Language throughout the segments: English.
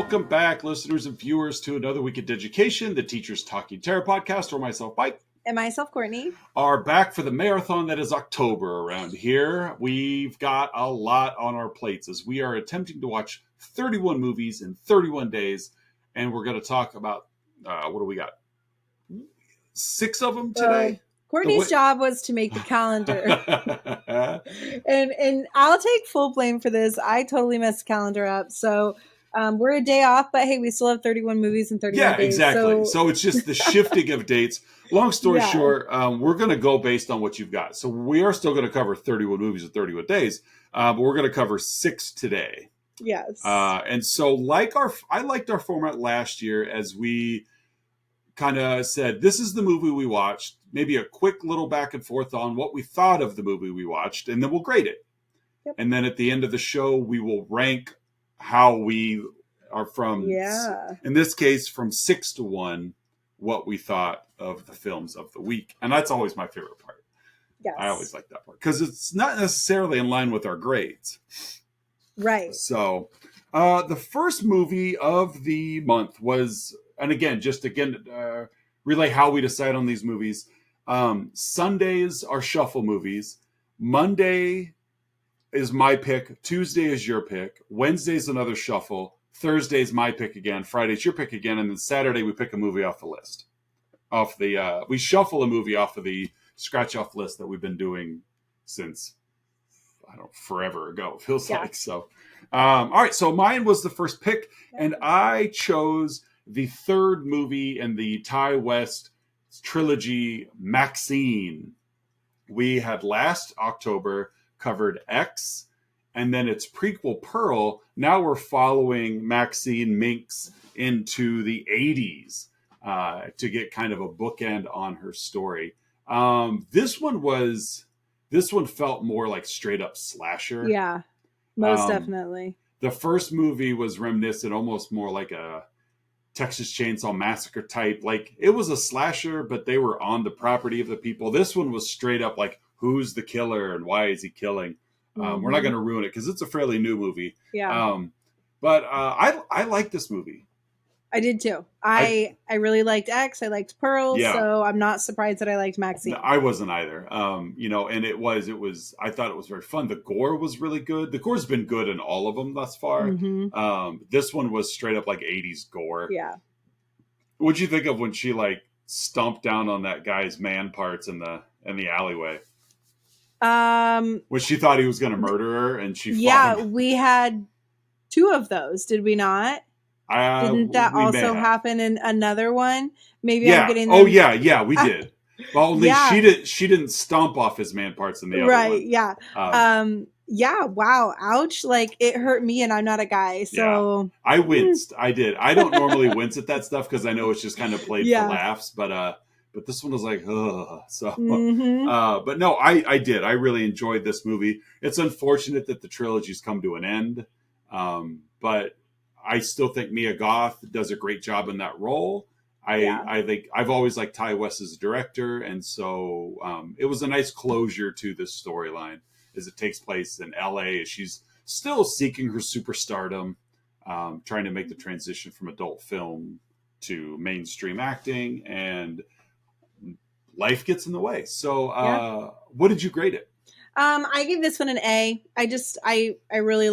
Welcome back, listeners and viewers, to another week of Education, the Teachers Talking Terror podcast, where myself, Mike, and myself, Courtney, are back for the marathon that is October around here. We've got a lot on our plates as we are attempting to watch 31 movies in 31 days, and we're going to talk about, what do we got? 6 of them today? Courtney's job was to make the calendar. and I'll take full blame for this. I totally messed the calendar up. So we're a day off, but hey, we still have 31 movies in 31 days. Yeah, exactly. So it's just the shifting of dates. Long story short, we're going to go based on what you've got. So we are still going to cover 31 movies in 31 days, but we're going to cover 6 today. Yes. And so I liked our format last year as we kind of said, this is the movie we watched, maybe a quick little back and forth on what we thought of the movie we watched, and then we'll grade it. Yep. And then at the end of the show, we will rank how we are from, in this case, from 6 to 1, what we thought of the films of the week. And that's always my favorite part. Yes. I always like that part because it's not necessarily in line with our grades. Right. So the first movie of the month was, and again, relay how we decide on these movies. Sundays are shuffle movies. Monday is my pick. Tuesday is your pick. Wednesday's another shuffle. Thursday's my pick again. Friday's your pick again. And then Saturday we pick a movie off the list. We shuffle a movie off of the scratch off list that we've been doing since, forever ago, it feels like. So, all right. So mine was the first pick, and I chose the third movie in the Ti West trilogy, Maxine. We had last October covered X, and then its prequel, Pearl. Now we're following Maxine Minx into the 80s to get kind of a bookend on her story. This one felt more like straight up slasher. Yeah, most definitely. The first movie was reminiscent, almost more like a Texas Chainsaw Massacre type. Like, it was a slasher, but they were on the property of the people. This one was straight up like, who's the killer and why is he killing? We're not going to ruin it because it's a fairly new movie. Yeah. But I like this movie. I did too. I really liked X. I liked Pearl. Yeah. So I'm not surprised that I liked Maxine. No, I wasn't either. And it was, I thought it was very fun. The gore was really good. The gore's been good in all of them thus far. Mm-hmm. This one was straight up like 80s gore. Yeah. What'd you think of when she like stomped down on that guy's man parts in the alleyway? When she thought he was going to murder her and she fought him. We had 2 of those, did we not? Didn't that also happen in another one? Maybe I'm getting them. Oh yeah, we did. Well, only she didn't stomp off his man parts in the other one. Right, yeah. Wow, ouch. Like, it hurt me and I'm not a guy, so I winced. I did. I don't normally wince at that stuff because I know it's just kind of played for laughs, but this one was like, ugh. So but no, I did. I really enjoyed this movie. It's unfortunate that the trilogy's come to an end. But I still think Mia Goth does a great job in that role. I think I've always liked Ti West as a director, and so it was a nice closure to this storyline as it takes place in LA. She's still seeking her superstardom, trying to make the transition from adult film to mainstream acting, and life gets in the way. So what did you grade it? I gave this one an A. I really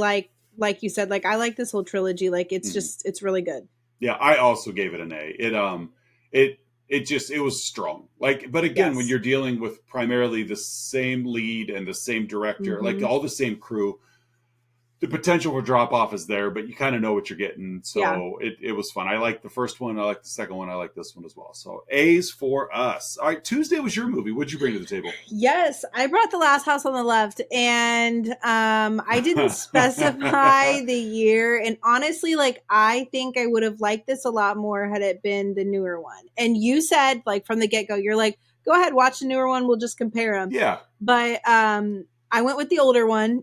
like you said, like, I like this whole trilogy. Like, it's just, it's really good. Yeah. I also gave it an A. It was strong. Like, but again, when you're dealing with primarily the same lead and the same director, like all the same crew, the potential for drop off is there, but you kind of know what you're getting. So it was fun. I liked the first one. I liked the second one. I like this one as well. So A's for us. All right. Tuesday was your movie. What'd you bring to the table? Yes. I brought The Last House on the Left, and I didn't specify the year. And honestly, like, I think I would have liked this a lot more had it been the newer one. And you said, like, from the get-go, you're like, go ahead, watch the newer one. We'll just compare them. Yeah. But I went with the older one.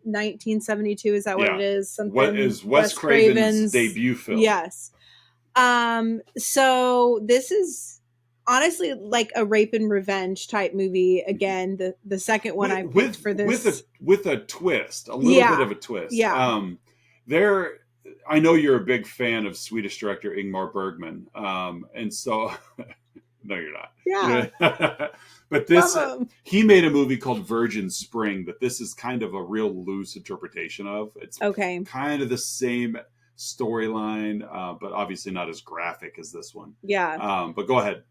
1972, is that what it is? Something. What is Wes Craven's debut film? Yes. So this is honestly like a rape and revenge type movie. Again, the second one I picked for this with a twist, a little bit of a twist. Yeah. I know you're a big fan of Swedish director Ingmar Bergman, and so no, you're not. Yeah. But this, Love 'em. he made a movie called Virgin Spring that this is kind of a real loose interpretation of. It's Okay. kind of the same storyline, but obviously not as graphic as this one. Yeah. But go ahead.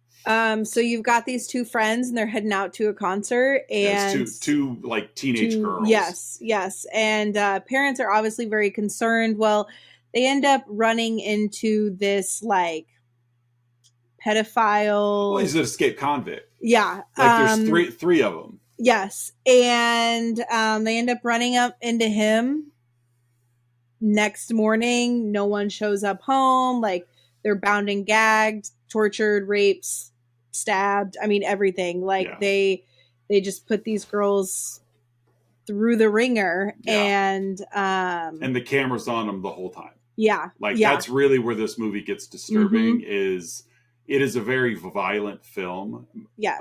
So you've got these two friends and they're heading out to a concert, Yeah, and it's two like teenage girls. Yes. And parents are obviously very concerned. Well, they end up running into this like pedophile. Well, he's an escaped convict. Yeah. Like there's three of them. Yes. And they end up running up into him. Next morning, no one shows up home. Like, they're bound and gagged, tortured, raped, stabbed. I mean, everything. Like, Yeah. they just put these girls through the ringer. Yeah. And the camera's on them the whole time. Yeah. Like, yeah. that's really where this movie gets disturbing. Is it is a very violent film. Yes.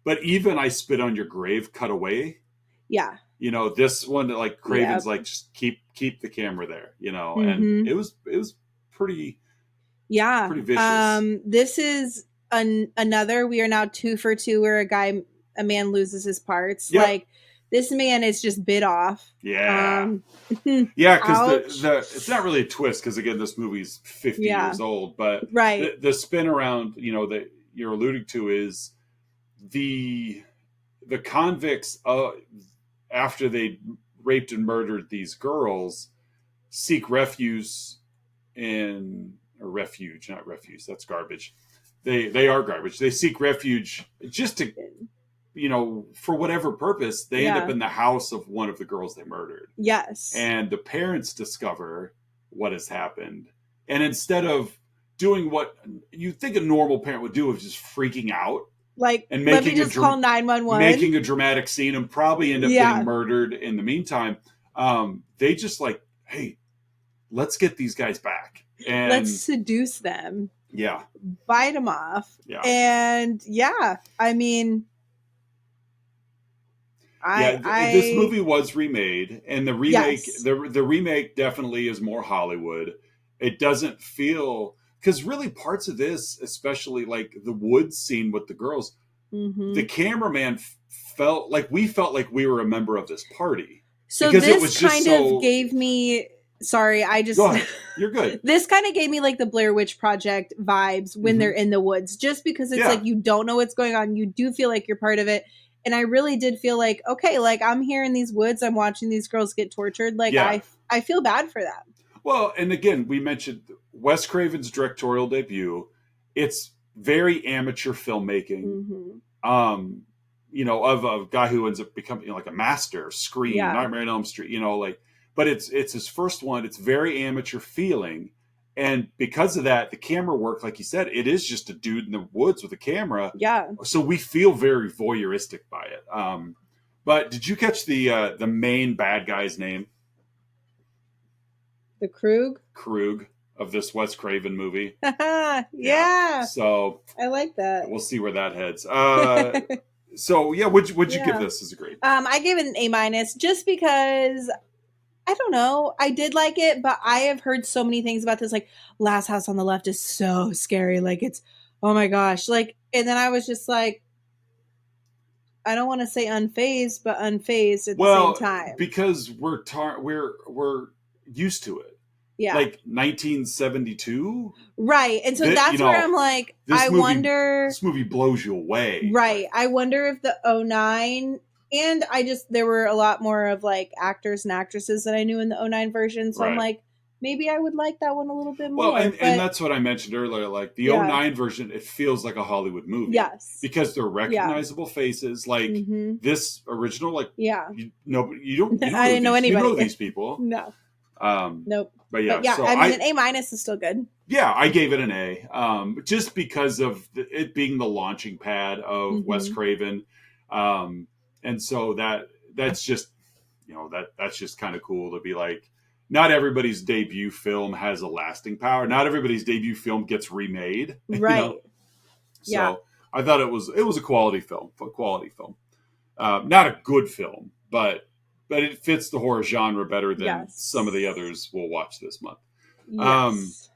But even I Spit on Your Grave cut away. Yeah. You know, this one, like, Craven's like, just keep the camera there, you know, and it was pretty, pretty vicious. This is another, we are now 2 for 2 where a man loses his parts. Yep. Like, this man is just bit off. Yeah. Yeah, because it's not really a twist, because again, this movie's 50 years old, but the spin around, you know, that you're alluding to is the convicts, after they raped and murdered these girls, seek refuge not refuse. That's garbage. They are garbage. They seek refuge just to, you know, for whatever purpose. They end up in the house of one of the girls they murdered. Yes. And the parents discover what has happened. And instead of doing what you think a normal parent would do, of just freaking out, like, and let me just call 911, making a dramatic scene, and probably end up getting murdered in the meantime. They just like, hey, let's get these guys back and let's seduce them. Yeah, bite them off. Yeah, and I mean, this movie was remade, and the remake, the remake definitely is more Hollywood. It doesn't feel. Because really, parts of this, especially like the woods scene with the girls, the cameraman felt like we were a member of this party. So this kind of gave me. Sorry, I just. Go ahead. You're good. This kind of gave me like the Blair Witch Project vibes when they're in the woods, just because it's like you don't know what's going on. You do feel like you're part of it. And I really did feel like, okay, like I'm here in these woods. I'm watching these girls get tortured. Like I feel bad for them. Well, and again, we mentioned Wes Craven's directorial debut. It's very amateur filmmaking. You know, of a guy who ends up becoming, you know, like a master. Scream, Nightmare on Elm Street. You know, like, but it's his first one. It's very amateur feeling, and because of that, the camera work, like you said, it is just a dude in the woods with a camera. Yeah. So we feel very voyeuristic by it. But did you catch the main bad guy's name? The Krug of this Wes Craven movie. Yeah. So I like that. We'll see where that heads. So yeah, what'd you give this as a grade? I gave it an A- just because I don't know. I did like it, but I have heard so many things about this. Like, Last House on the Left is so scary. Like, it's, oh my gosh. Like, and then I was just like, I don't want to say unfazed, but unfazed at the same time. Because we're used to it. Yeah. Like 1972. Right. And so that's where I'm like, wonder. This movie blows you away. Right. I wonder if the 09, and there were a lot more of like actors and actresses that I knew in the 09 version. So I'm like, maybe I would like that one a little bit more. Well, and that's what I mentioned earlier. Like the 09 version, it feels like a Hollywood movie. Yes. Because they're recognizable faces. Like this original, like, you don't I didn't know anybody. You know these people. No. Nope. But yeah, so I mean, an A- is still good. Yeah, I gave it an A, just because of it being the launching pad of Wes Craven, and so that's just, you know, that's just kind of cool to be like, not everybody's debut film has a lasting power. Not everybody's debut film gets remade, right? You know? So I thought it was a quality film, not a good film, but but it fits the horror genre better than some of the Yes. others we'll watch this month. Yes.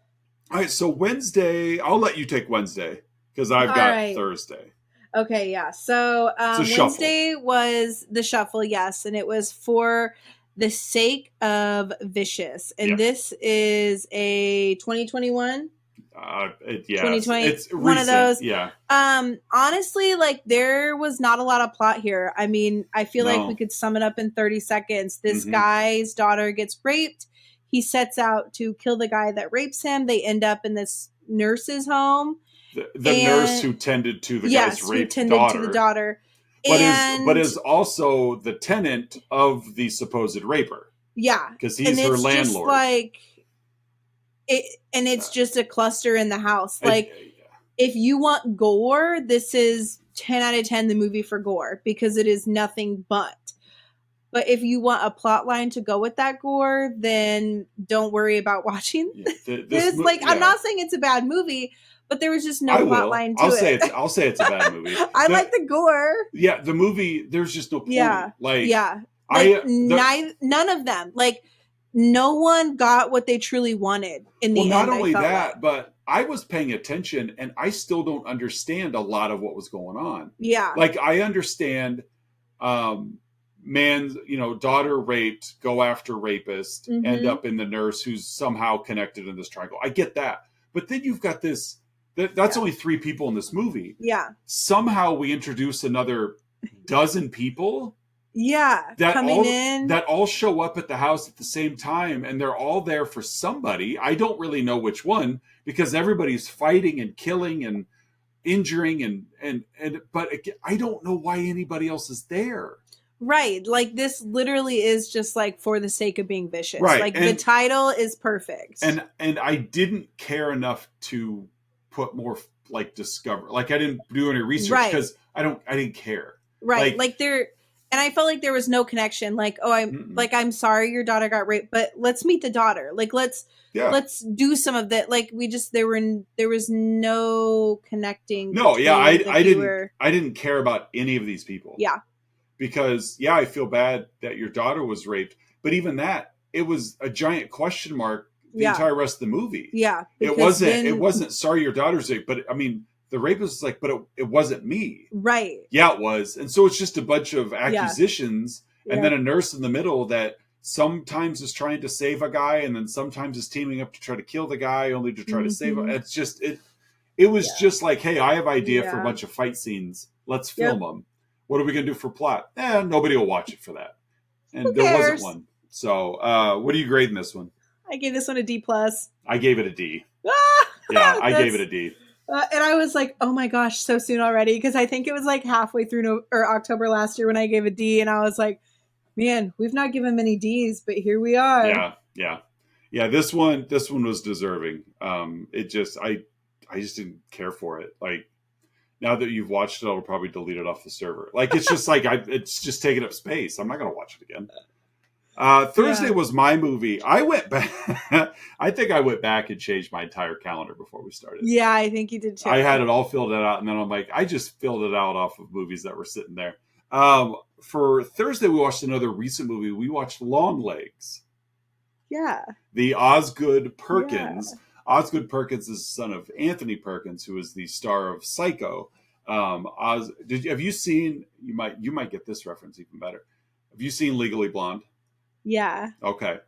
All right, so Wednesday, I'll let you take Wednesday because I've All got right. Thursday. Okay, yeah. So It's a shuffle. Wednesday was the shuffle, yes, and it was For the Sake of Vicious, and Yeah. this is a 2021. Yeah, 2020, it's recent. one of those. Yeah. Honestly, like there was not a lot of plot here. I mean, I feel like No. we could sum it up in 30 seconds. This Mhm. guy's daughter gets raped. He sets out to kill the guy that rapes him. They end up in this nurse's home. The nurse who tended to the Yes, guy's who raped tended daughter, to the daughter. but is also the tenant of the supposed raper. Yeah, because he's her just landlord. like it, and it's just a cluster in the house. Like, if you want gore, this is 10 out of 10 the movie for gore because it is nothing but. But if you want a plot line to go with that gore, then don't worry about watching this. I'm not saying it's a bad movie, but there was just no plot line to it. I'll say it's a bad movie. I like the gore. Yeah, the movie. There's just no point. Yeah, like none of them. Like no one got what they truly wanted in the end. Well, not only that, but I was paying attention, and I still don't understand a lot of what was going on. Yeah, like I understand. Man's, daughter raped, go after rapist, end up in the nurse who's somehow connected in this triangle. I get that. But then you've got this, that's only 3 people in this movie. Yeah. Somehow we introduce another dozen people. Yeah. That all show up at the house at the same time, and they're all there for somebody. I don't really know which one because everybody's fighting and killing and injuring but I don't know why anybody else is there. Right. Like this literally is just like For the Sake of Being Vicious. Right. Like the title is perfect. And I didn't care enough to put more like discover. Like I didn't do any research because I didn't care. Right. Like there, and I felt like there was no connection. Like, I'm sorry your daughter got raped, but let's meet the daughter. Like let's do some of that. Like there was no connecting. No, yeah, I didn't care about any of these people. Yeah. Because I feel bad that your daughter was raped, but even that, it was a giant question mark the entire rest of the movie. Yeah, it wasn't sorry your daughter's raped, but I mean the rapist was like, but it wasn't me. Right. Yeah, it was, and so it's just a bunch of accusations, and then a nurse in the middle that sometimes is trying to save a guy, and then sometimes is teaming up to try to kill the guy, only to try to save him. It's just it was just like, hey, I have an idea for a bunch of fight scenes. Let's film them. What are we going to do for plot? Nobody will watch it for that. And there wasn't one. So what are you grading this one? I gave this one a D+. I gave it a D. Yeah, I gave it a D. And I was like, oh my gosh, so soon already. Because I think it was like halfway through October last year when I gave a D. And I was like, man, we've not given many Ds, but here we are. Yeah. This one was deserving. I just didn't care for it. Like, now that you've watched it, I'll probably delete it off the server. Like, it's just like, it's just taking up space. I'm not going to watch it again. Thursday was my movie. I went back. I think I went back and changed my entire calendar before we started. Yeah, I think you did too. I had it all filled out, and then I'm like, I just filled it out off of movies that were sitting there. For Thursday, we watched another recent movie. We watched Longlegs. Yeah. The Osgood Perkins. Yeah. Osgood Perkins is the son of Anthony Perkins, who is the star of Psycho. Have you seen? You might get this reference even better. Have you seen Legally Blonde? Yeah. Okay.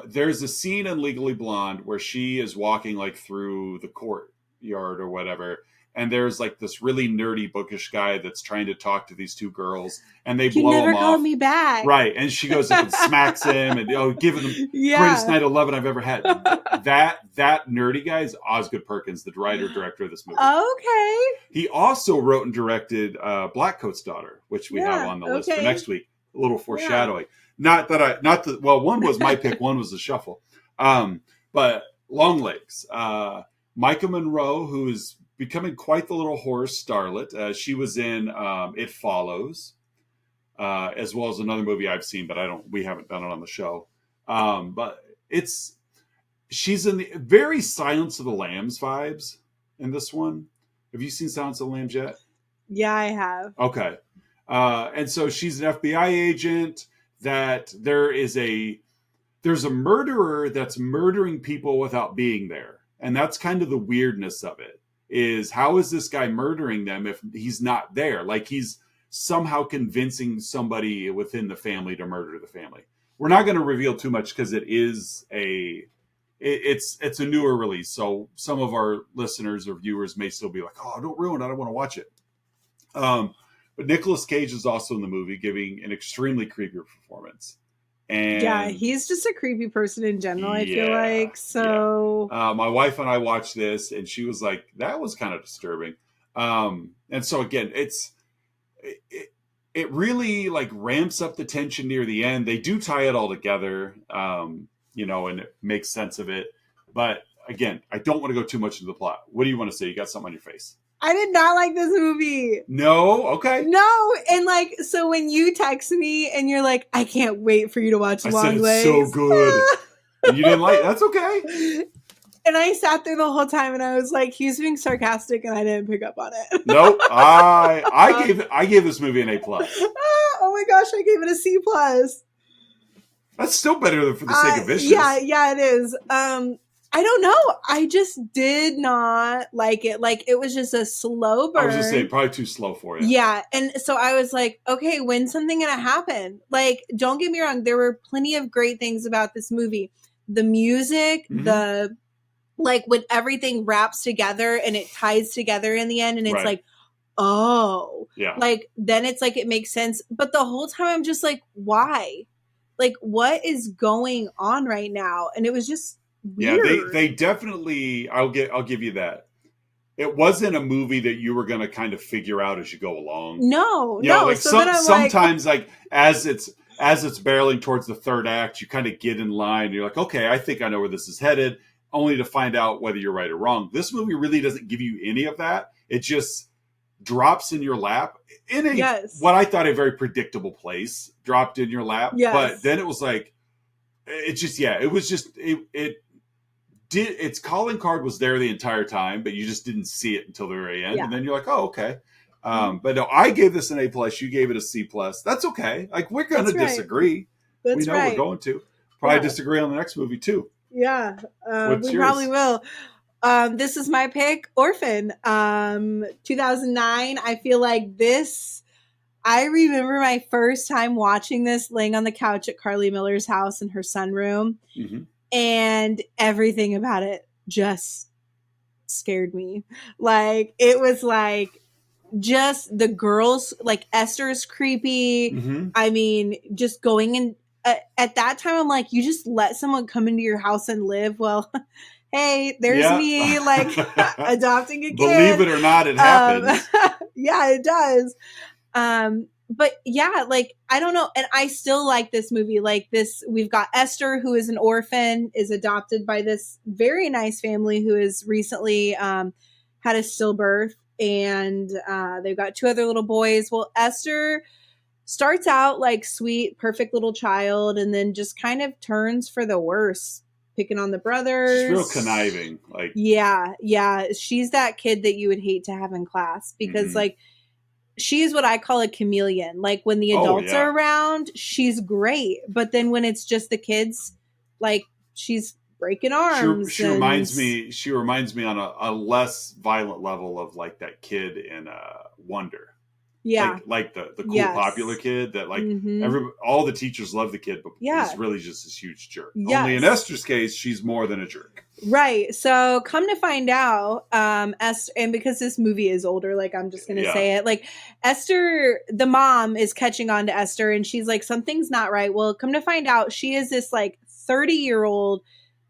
There's a scene in Legally Blonde where she is walking like through the courtyard or whatever, and there's like this really nerdy bookish guy that's trying to talk to these 2 girls, and they blow him off. You never called me back. Right. And she goes up and smacks him and giving them greatest night of loving I've ever had. That nerdy guy is Osgood Perkins, the writer-director of this movie. Okay. He also wrote and directed Blackcoat's Daughter, which we have on the list for next week. A little foreshadowing. One was my pick, one was the shuffle. But Longlegs. Micah Monroe, who is becoming quite the little horror starlet. She was in It Follows, as well as another movie I've seen, but we haven't done it on the show. But she's in the very Silence of the Lambs vibes in this one. Have you seen Silence of the Lambs yet? Yeah, I have. Okay. And so she's an FBI agent. that there's a murderer that's murdering people without being there. And that's kind of the weirdness of it, is how is this guy murdering them if he's not there? Like he's somehow convincing somebody within the family to murder the family. We're not going to reveal too much because it's a newer release. So some of our listeners or viewers may still be like, oh, don't ruin it. I don't want to watch it. But Nicolas Cage is also in the movie giving an extremely creepy performance. And yeah, he's just a creepy person in general, I feel like. So my wife and I watched this and she was like, that was kind of disturbing. And so again, it really like ramps up the tension near the end. They do tie it all together, and it makes sense of it. But again, I don't want to go too much into the plot. What do you want to say? You got something on your face. I did not like this movie. No? Okay. No. And like, so when you text me and you're like, I can't wait for you to watch Long Legs. So good. And you didn't like it. That's okay. And I sat there the whole time and I was like, he's being sarcastic and I didn't pick up on it. Nope. I gave this movie an A+. Oh my gosh, I gave it a C+. That's still better than For the Sake of Vicious. Yeah, it is. I don't know. I just did not like it. Like, it was just a slow burn. I was just saying, probably too slow for you. Yeah. And so I was like, okay, when's something going to happen? Like, don't get me wrong. There were plenty of great things about this movie. The music, like when everything wraps together and it ties together in the end. And it's like, oh, yeah. Like, then it's like, it makes sense. But the whole time I'm just like, why? Like, what is going on right now? And it was just weird. Yeah, they definitely, I'll give you that. It wasn't a movie that you were going to kind of figure out as you go along. No. Like so then I'm sometimes like as it's barreling towards the third act, you kind of get in line. You're like, okay, I think I know where this is headed, only to find out whether you're right or wrong. This movie really doesn't give you any of that. It just drops in your lap in what I thought a very predictable place, dropped in your lap. Yes. But then it was like, its calling card was there the entire time, but you just didn't see it until the very end. Yeah. And then you're like, oh, okay. But no, I gave this an A+. You gave it a C+. That's okay. Like, we're going to disagree. That's we know we're going to. Probably disagree on the next movie too. Yeah. What's we yours? Probably will. This is my pick, Orphan. 2009. I feel like this, I remember my first time watching this laying on the couch at Carly Miller's house in her sunroom. Mm-hmm. And everything about it just scared me. Like, it was like, just the girls, like Esther's creepy. Mm-hmm. I mean, just going in at that time, I'm like, you just let someone come into your house and live. Well, hey, there's me, like adopting a kid. Believe it or not, it happens. Yeah, it does. But yeah, like, I don't know. And I still like this movie. Like this, we've got Esther, who is an orphan, is adopted by this very nice family who has recently had a stillbirth. And they've got 2 other little boys. Well, Esther starts out like sweet, perfect little child, and then just kind of turns for the worse, picking on the brothers. She's real conniving. Like, yeah. She's that kid that you would hate to have in class because, like, she's what I call a chameleon. Like, when the adults are around, she's great, but then when it's just the kids, like, she's breaking arms. She reminds me on a less violent level of like that kid in Wonder. Yeah, like the cool popular kid that like all the teachers love the kid, but he's really just this huge jerk. Yes. Only in Esther's case, she's more than a jerk. Right. So come to find out, Esther, and because this movie is older, like I'm just gonna say it, like Esther, the mom is catching on to Esther, and she's like, something's not right. Well, come to find out, she is this like 30-year-old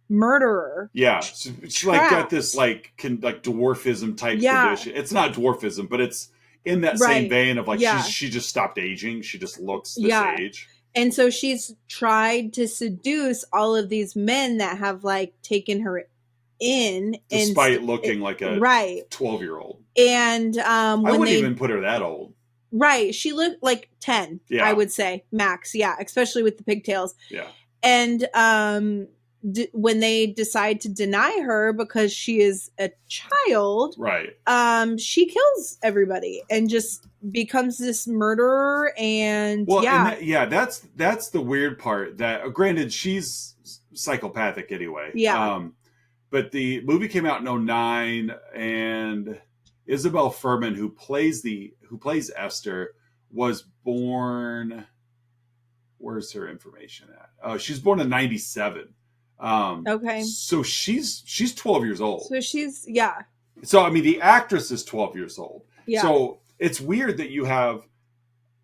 murderer. Yeah, she like got this like dwarfism type condition. It's not dwarfism, but it's in that same vein of like she just stopped aging. She just looks this age. And so she's tried to seduce all of these men that have like taken her in, despite looking like a 12-year-old. And I wouldn't even put her that old. Right, she looked like 10. I would say max. Yeah, especially with the pigtails. Yeah, and when they decide to deny her because she is a child, Right. she kills everybody and just becomes this murderer. And Well, and yeah, that's the weird part. That granted, she's psychopathic anyway. yeah, But the movie came out in '09, and Isabel Furman, who plays Esther, was born. Where's her information at? She's born in '97. okay. So she's 12 years old. So she's, yeah, So I mean, the actress is 12 years old. yeah, So it's weird that you have.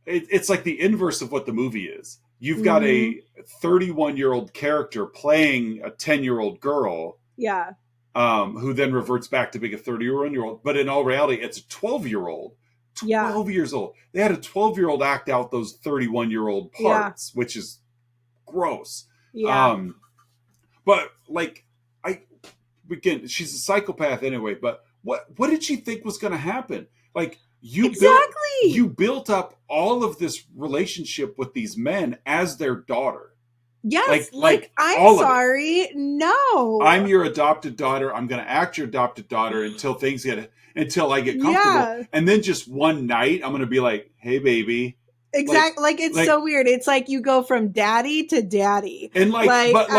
It's like the inverse of what the movie is. You've got a 31-year-old character playing a 10-year-old girl. yeah, Who then reverts back to being a 31-year-old. But in all reality, it's a 12-year-old. 12 years old. They had a 12-year-old act out those 31-year-old parts, which is gross. yeah. But like, again, she's a psychopath anyway. But what did she think was going to happen? Like, you built up all of this relationship with these men as their daughter. Yes, like I'm sorry, no. I'm your adopted daughter. I'm going to act your adopted daughter until I get comfortable. Yeah. And then just one night, I'm going to be like, "Hey, baby." Exactly. Like it's so weird. It's like you go from daddy to daddy. And but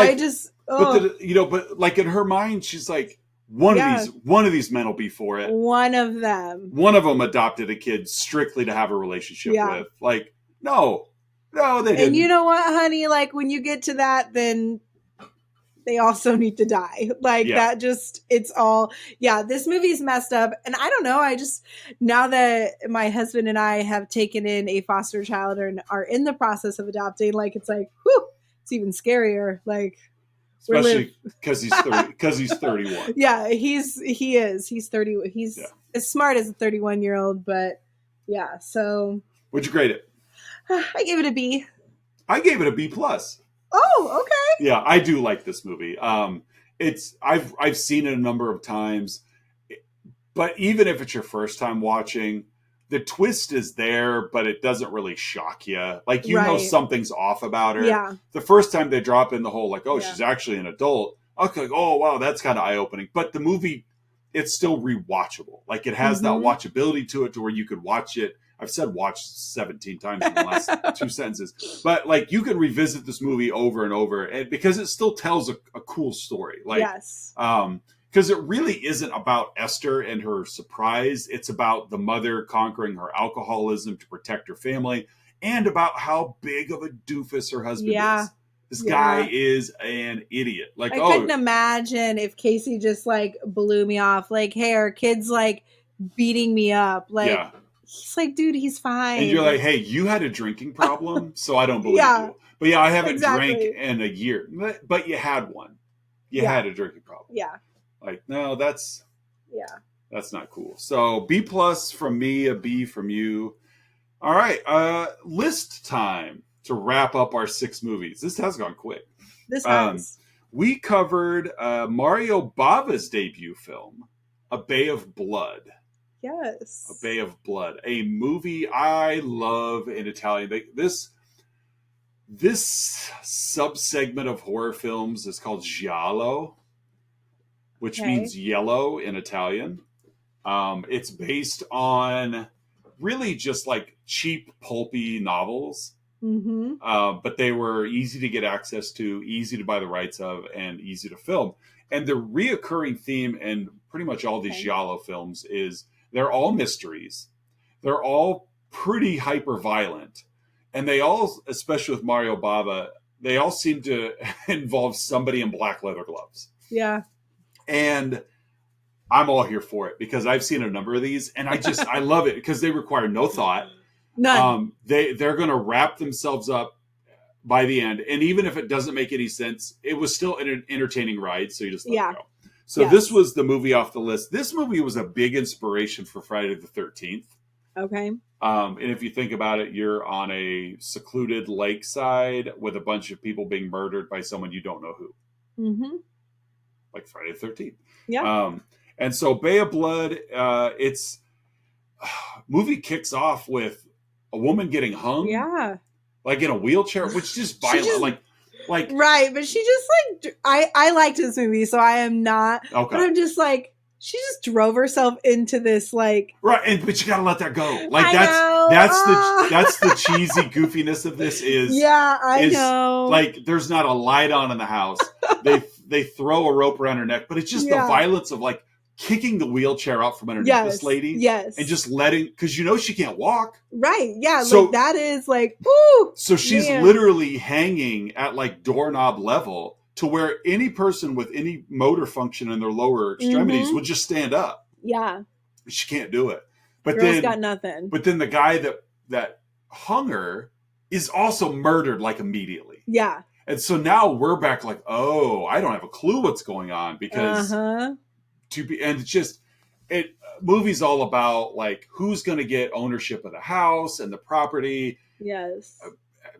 like in her mind, she's like, one of these men will be for it. One of them adopted a kid strictly to have a relationship with. Like, no, they didn't. And you know what, honey? Like when you get to that, then they also need to die. Like that just, it's all, this movie's messed up. And I don't know. Now that my husband and I have taken in a foster child and are in the process of adopting, like, it's like, whew, it's even scarier. Like, especially because he's 31. Yeah, he is. He's 30. He's as smart as a 31-year-old, but yeah. So, what'd you grade it? I gave it a B. I gave it a B plus. Oh, okay. Yeah, I do like this movie. I've seen it a number of times, but even if it's your first time watching, the twist is there, but it doesn't really shock you. Like, you know something's off about her. Yeah. The first time they drop in the whole, like, she's actually an adult. Okay, like, oh, wow, that's kind of eye-opening. But the movie, it's still rewatchable. Like, it has that watchability to it to where you could watch it. I've said watch 17 times in the last 2 sentences. But, like, you can revisit this movie over and over because it still tells a cool story. Like, yes. Because it really isn't about Esther and her surprise. It's about the mother conquering her alcoholism to protect her family, and about how big of a doofus her husband is. This guy is an idiot. Like, I couldn't imagine if Casey just like blew me off. Like, hey, our kid's like beating me up. Like, he's like, dude, he's fine. And you're like, hey, you had a drinking problem, so I don't believe you. But I haven't drank in a year. But you had one. You had a drinking problem. Yeah. Like, no, that's not cool. So B plus from me, a B from you. All right, list time to wrap up our 6 movies. This has gone quick. This has. We covered Mario Bava's debut film, A Bay of Blood. Yes. A Bay of Blood, a movie I love in Italian. This subsegment of horror films is called giallo, which means yellow in Italian. It's based on really just like cheap, pulpy novels. But they were easy to get access to, easy to buy the rights of, and easy to film. And the reoccurring theme in pretty much all these giallo films is they're all mysteries. They're all pretty hyper violent. And they all, especially with Mario Bava, they all seem to involve somebody in black leather gloves. Yeah. And I'm all here for it because I've seen a number of these, and I love it because they require no thought. None. They're going to wrap themselves up by the end, and even if it doesn't make any sense, it was still an entertaining ride. So you just let it go. So this was the movie off the list. This movie was a big inspiration for Friday the 13th. Okay. And if you think about it, you're on a secluded lakeside with a bunch of people being murdered by someone you don't know who. Like Friday the 13th. Yeah. And so Bay of Blood, movie kicks off with a woman getting hung. Yeah. Like in a wheelchair, which is just violent. Like, Right, but she just like I liked this movie, so I am not. okay. But I'm just like she just drove herself into this like Right, but you gotta let that go. Like I that's know. that's the cheesy goofiness of this is I know. Like there's not a light on in the house. They throw a rope around her neck, but it's just the violence of like kicking the wheelchair out from underneath this lady. Yes. And just letting because you know she can't walk. Right. Yeah. So, like that is like whoo. So she's literally hanging at like doorknob level to where any person with any motor function in their lower extremities would just stand up. Yeah. She can't do it. But Girl's got nothing. But then the guy that hung her is also murdered like immediately. Yeah. And so now we're back like, oh, I don't have a clue what's going on because it's just movie's all about like who's going to get ownership of the house and the property. Yes.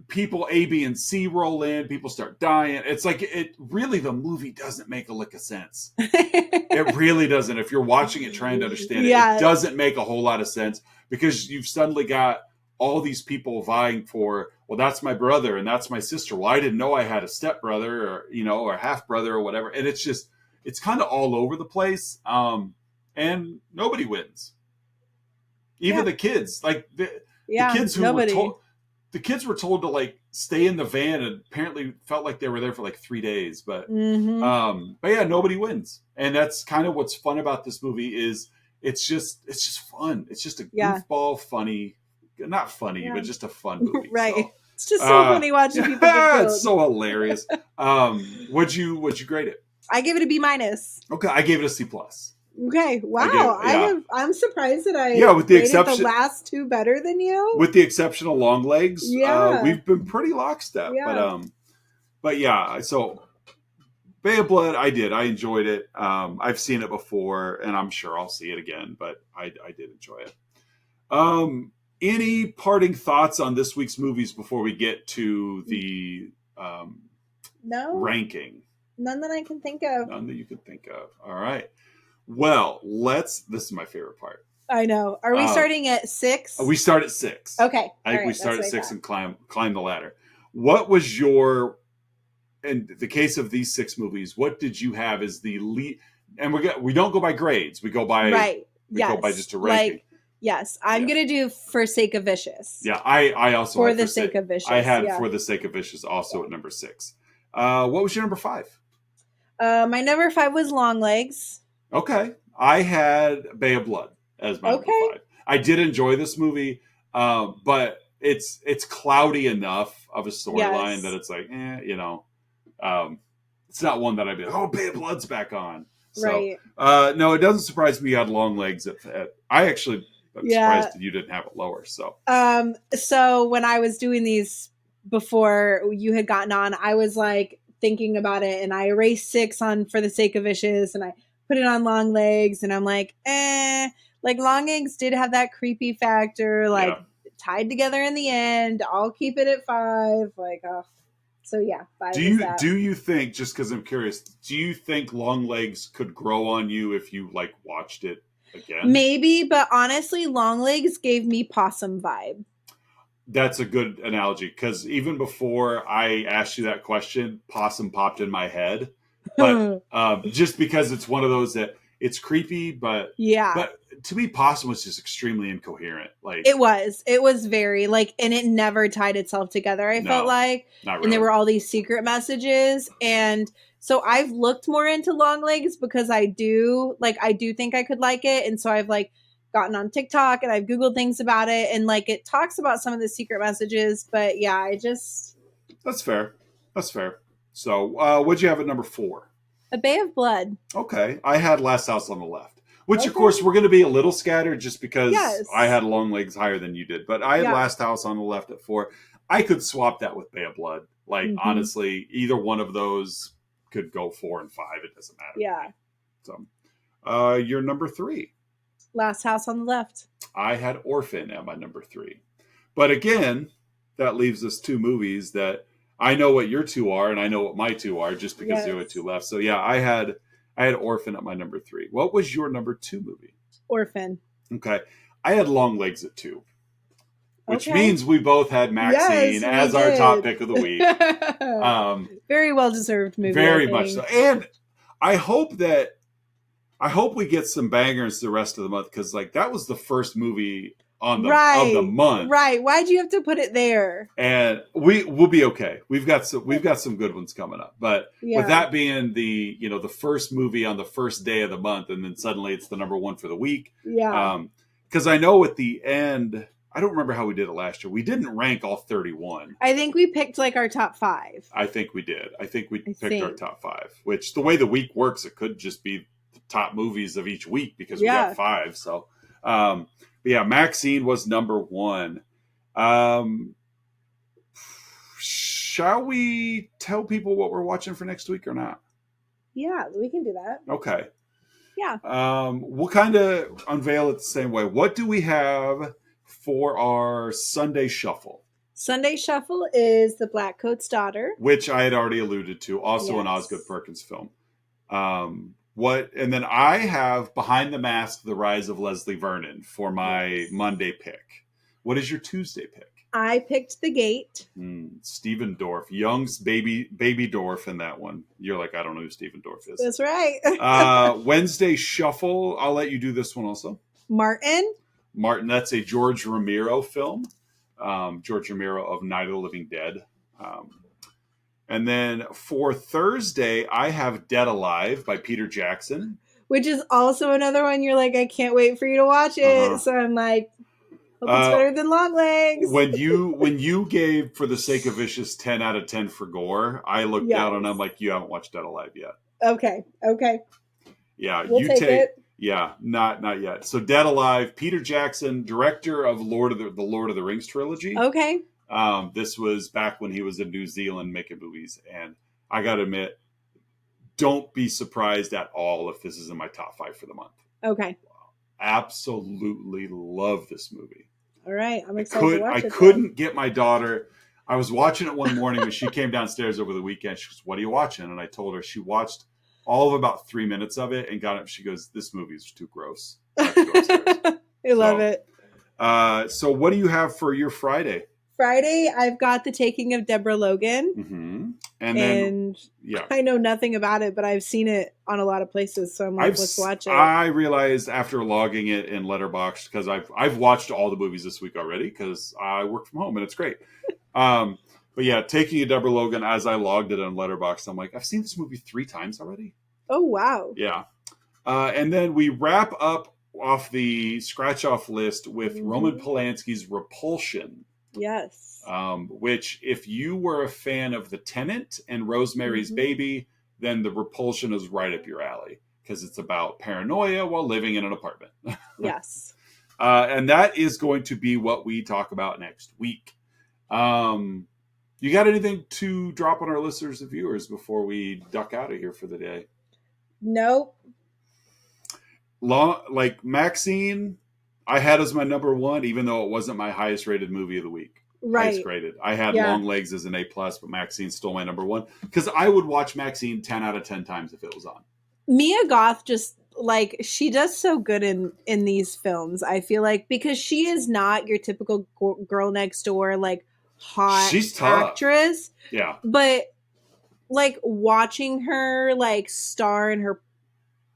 People A, B, and C roll in. People start dying. It's like the movie doesn't make a lick of sense. It really doesn't. If you're watching it trying to understand it, it doesn't make a whole lot of sense because you've suddenly got all these people vying for, well, that's my brother and that's my sister. Well, I didn't know I had a stepbrother or, or half brother or whatever. And it's just, it's kind of all over the place. And nobody wins. Even the kids, like the kids who were told, the kids were told to like stay in the van and apparently felt like they were there for like 3 days, but yeah, nobody wins. And that's kind of what's fun about this movie is it's just fun. It's just a goofball, funny, not funny, but just a fun movie. Right. So, it's just so funny watching people get killed. It's so hilarious. What'd you grade it? I gave it a B-. Okay. I gave it a C+. Okay. Wow. I'm surprised that I with the exception the last two better than you. With the exception of Long Legs, we've been pretty lockstep. Yeah. But yeah, so Bay of Blood, I enjoyed it. I've seen it before, and I'm sure I'll see it again. But I did enjoy it. Any parting thoughts on this week's movies before we get to the ranking? None that I can think of. None that you can think of. All right. Well, this is my favorite part. I know. Are we starting at 6? We start at 6. Okay. I think we start at 6 and climb the ladder. What was your, in the case of these 6 movies, what did you have as the lead? And we don't go by grades. We go by, go by just a ranking. Like, yes. I'm going to do For Sake of Vicious. Yeah. I also For the Sake of Vicious. I had For the Sake of Vicious also at number 6. What was your number 5? My number 5 was Long Legs. Okay. I had Bay of Blood as my number 5. I did enjoy this movie, but it's cloudy enough of a storyline that it's like, it's not one that I'd be like, oh, Bay of Blood's back on. So, no, it doesn't surprise me you had Long Legs I actually am surprised that you didn't have it lower. So, so when I was doing these before you had gotten on, I was like thinking about it and I erased 6 on For the Sake of Vicious and I put it on Long Legs and I'm like, like Long Legs did have that creepy factor, like tied together in the end. I'll keep it at 5. Like, so yeah. 5 do you think, just because I'm curious, do you think Long Legs could grow on you if you like watched it again? Maybe, but honestly, Long Legs gave me Possum vibe. That's a good analogy because even before I asked you that question, Possum popped in my head. But just because it's one of those that it's creepy, but to me, Possum was just extremely incoherent. Like it was very like, and it never tied itself together. I felt like, not really. And there were all these secret messages, and so I've looked more into Long Legs because I do think I could like it, and so I've like gotten on TikTok and I've Googled things about it, and like it talks about some of the secret messages, but that's fair. So, what'd you have at number 4? A Bay of Blood. Okay. I had Last House on the Left, which of course we're going to be a little scattered just because I had Long Legs higher than you did, but I had Last House on the Left at 4. I could swap that with Bay of Blood. Like, honestly, either one of those could go 4 and 5. It doesn't matter. Yeah. So, your number 3. Last House on the Left. I had Orphan at my number 3. But again, that leaves us 2 movies that I know what your 2 are, and I know what my 2 are, just because there were 2 left. So yeah, I had Orphan at my number 3. What was your number 2 movie? Orphan. Okay, I had Long Legs at 2. which Okay. means we both had Maxine Yes, we as our top did. pick of the week. Very well deserved movie. Very I much think. so. And I hope we get some bangers the rest of the month, because like that was the first movie of the month. Right. Why'd you have to put it there? And we'll be okay. We've got some good ones coming up. But Yeah. with that being the first movie on the first day of the month, and then suddenly it's the number one for the week. Yeah. Because I know at the end, I don't remember how we did it last year. We didn't rank all 31. I think we picked like our top 5. I think we did. I think we picked our think. top 5, which the way the week works, it could just be the top movies of each week because we got 5. So, but yeah, Maxine was number 1. Shall we tell people what we're watching for next week or not? Yeah, we can do that. Okay. Yeah. We'll kind of unveil it the same way. What do we have for our Sunday Shuffle? Sunday Shuffle is The Black Coat's Daughter, which I had already alluded to, also an Osgood Perkins film. And then I have Behind the Mask: The Rise of Leslie Vernon for my Monday pick. What is your Tuesday pick? I picked The Gate. Stephen Dorff, Young's baby Dorff in that one. You're like, I don't know who Stephen Dorff is. That's right. Wednesday Shuffle. I'll let you do this one also. Martin. That's a George Romero film. George Romero of Night of the Living Dead. And then for Thursday, I have Dead Alive by Peter Jackson. Which is also another one you're like, I can't wait for you to watch it. So I'm like, hope it's better than Longlegs. When you gave For the Sake of Vicious 10 out of 10 for gore, I looked down and I'm like, you haven't watched Dead Alive yet. Okay. Yeah, we'll take it. Yeah, not yet. So Dead Alive, Peter Jackson, director of the Lord of the Rings trilogy. Okay. This was back when he was in New Zealand making movies, and I got to admit, don't be surprised at all if this is in my top 5 for the month. Okay. Absolutely love this movie. All right, I'm excited to watch it. I couldn't get my daughter. I was watching it one morning when she came downstairs over the weekend. She goes, "What are you watching?" And I told her. She watched all of about 3 minutes of it and got up. She goes, "This movie is too gross." I love it. So what do you have for your Friday? Friday, I've got The Taking of Deborah Logan. Mm-hmm. And I know nothing about it, but I've seen it on a lot of places, so I'm like, let's watch it. I realized after logging it in Letterboxd, because I've watched all the movies this week already because I work from home and it's great. But yeah, Taking of Deborah Logan, as I logged it on Letterboxd, I'm like, I've seen this movie 3 times already. Oh, wow. Yeah. And then we wrap up off the scratch-off list with Roman Polanski's Repulsion. Yes. Which, if you were a fan of The Tenant and Rosemary's Baby, then the Repulsion is right up your alley because it's about paranoia while living in an apartment. Yes. And that is going to be what we talk about next week. You got anything to drop on our listeners and viewers before we duck out of here for the day? Nope. Like Maxine, I had as my number 1, even though it wasn't my highest rated movie of the week. Right. Highest rated. I had Longlegs as an A+, but Maxine's still my number 1 because I would watch Maxine 10 out of 10 times if it was on. Mia Goth just like she does so good in these films. I feel like because she is not your typical girl next door like hot She's tough. Actress. Yeah. But like watching her like star in her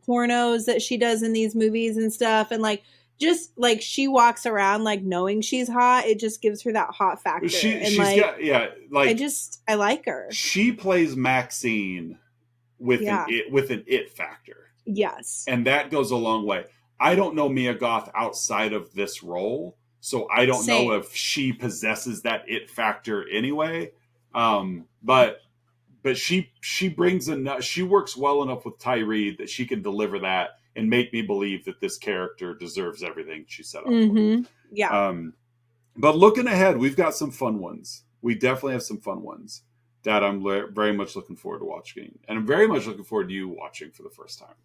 pornos that she does in these movies and stuff, and like just like she walks around like knowing she's hot, it just gives her that hot factor. I like her. She plays Maxine with an it factor. Yes. And that goes a long way. I don't know Mia Goth outside of this role, so I don't know if she possesses that it factor anyway. But she brings enough. She works well enough with Tyree that she can deliver that and make me believe that this character deserves everything she set up for. Yeah. But looking ahead, we've got some fun ones. We definitely have some fun ones that I'm very much looking forward to watching. And I'm very much looking forward to you watching for the first time.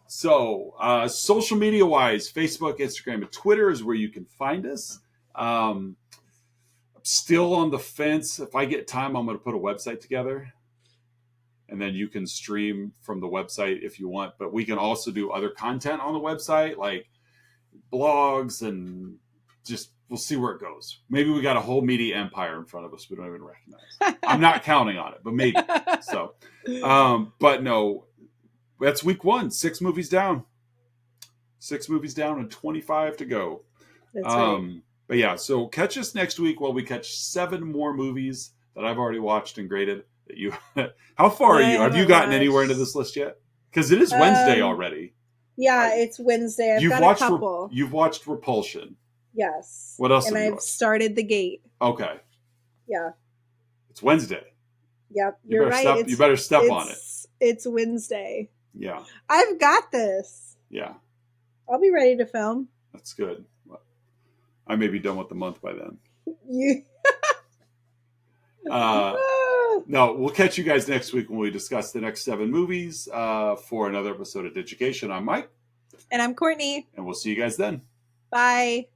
So, social media-wise, Facebook, Instagram, and Twitter is where you can find us. I'm still on the fence. If I get time, I'm going to put a website together. And then you can stream from the website if you want. But we can also do other content on the website, like blogs and just we'll see where it goes. Maybe we got a whole media empire in front of us we don't even recognize. I'm not counting on it, but maybe. So, but no, that's week 1. 6 movies down. 6 movies down and 25 to go. That's right. But yeah, so catch us next week while we catch 7 more movies that I've already watched and graded. That you, how far are you? Have you gotten anywhere into this list yet? Because it is Wednesday already. Yeah, it's Wednesday. I've got a couple. You've watched Repulsion. Yes. What else? And I've started The Gate. Okay. Yeah. It's Wednesday. Yep, you're right. You better step on it. It's Wednesday. Yeah. I've got this. Yeah. I'll be ready to film. That's good. I may be done with the month by then. You. No, we'll catch you guys next week when we discuss the next 7 movies for another episode of Digication. I'm Mike. And I'm Courtney. And we'll see you guys then. Bye.